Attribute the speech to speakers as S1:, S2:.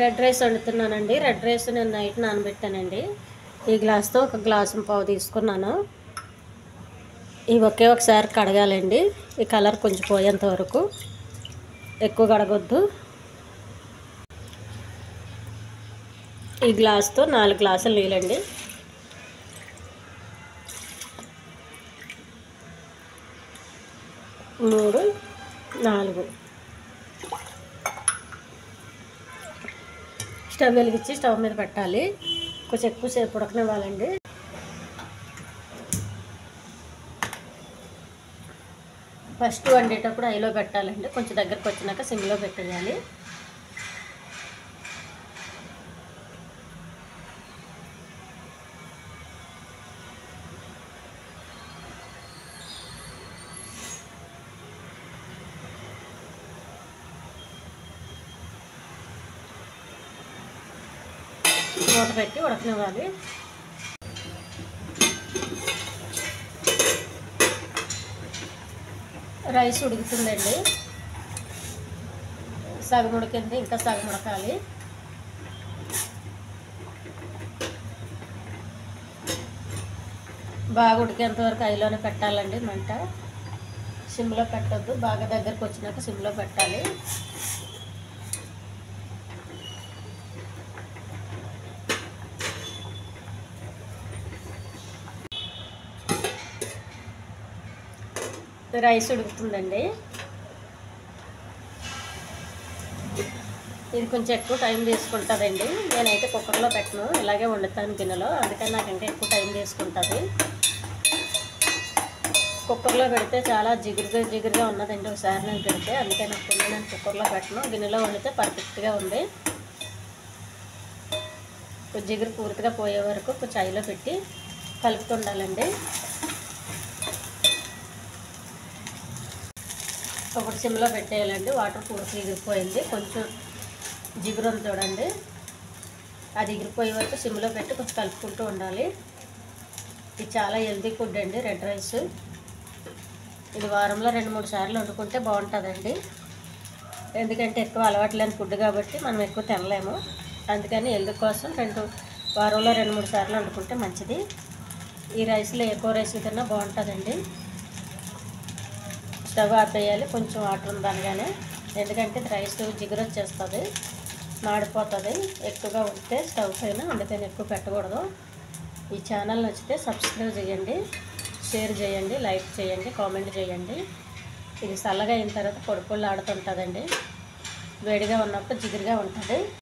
S1: Red rice వండుతున్నానండి. Red rice నేను night నానబెట్టానండి. ఈ గ్లాస్తో 1 గ్లాసు పావు తీసుకున్నాను. ఇవి ఒకసారి కడగాలండి. ఈ కలర్ కొంచెం పోయేంత వరకు, ఎక్కువ కడగొద్దు. ఈ గ్లాస్తో 4 గ్లాసులు నీళ్ళండి. మూడు 4 స్టవ్ వెలిగించి స్టవ్ మీద పెట్టాలి. కొంచెం ఎక్కువసేపు ఉడకనివ్వాలండి. ఫస్ట్ వండేటప్పుడు హైలో పెట్టాలండి. కొంచెం దగ్గరకు వచ్చినాక సిమ్లో పెట్టేయాలి. మూత పెట్టి ఉడకనివ్వాలి. రైస్ ఉడుకుతుందండి. సగం ఉడికింది, ఇంకా సగం ఉడకాలి. బాగా ఉడికేంత వరకు హైలోనే పెట్టాలండి. మంట సిమ్లో పెట్టొద్దు. బాగా దగ్గరకు వచ్చినాక సిమ్లో పెట్టాలి. రైస్ ఉడుకుతుందండి. ఇది కొంచెం ఎక్కువ టైం తీసుకుంటుందండి. నేనైతే కుక్కర్లో పెట్టను, ఇలాగే వండుతాను గిన్నెలో. అందుకని నాకు ఇంకా ఎక్కువ టైం తీసుకుంటుంది. కుక్కర్లో పెడితే చాలా జిగురుగా ఉన్నదండి ఒకసారి నేను పెడితే. అందుకని నేను కుక్కర్లో పెట్టను, గిన్నెలో వండితే పర్ఫెక్ట్గా ఉంది. జిగురు పూర్తిగా పోయే వరకు కొంచెం హైలో పెట్టి కలుపుతుండాలండి. ఒకటి సిమ్లో పెట్టేయాలండి. వాటర్ పూర్తిగా ఎగిరిపోయింది. కొంచెం జిగురు ఉంది చూడండి, అది ఎగిరిపోయే వరకు సిమ్లో పెట్టి కొంచెం కలుపుకుంటూ ఉండాలి. ఇది చాలా హెల్తీ ఫుడ్ అండి రెడ్ రైస్. ఇది వారంలో 2-3 సార్లు వండుకుంటే బాగుంటుందండి. ఎందుకంటే ఎక్కువ అలవాటు లేని ఫుడ్ కాబట్టి మనం ఎక్కువ తినలేము. అందుకని హెల్త్ కోసం వారంలో 2-3 సార్లు వండుకుంటే మంచిది. ఈ రైస్లో ఎక్కువ రైస్ తిన్నా బాగుంటుందండి. స్టవ్ ఆపేయాలి. కొంచెం వాటర్ ఉందనగానే, ఎందుకంటే రైస్ జిగురు వచ్చేస్తుంది, మాడిపోతుంది ఎక్కువగా ఉంటే స్టవ్ పైన. అందుకని ఎక్కువ పెట్టకూడదు. ఈ ఛానల్ నచ్చితే సబ్స్క్రైబ్ చేయండి, షేర్ చేయండి, లైక్ చేయండి, కామెంట్ చేయండి. ఇది చల్లగా అయిన తర్వాత పొడి ఆడుతుంటుందండి. వేడిగా ఉన్నప్పుడు జిగురుగా ఉంటుంది.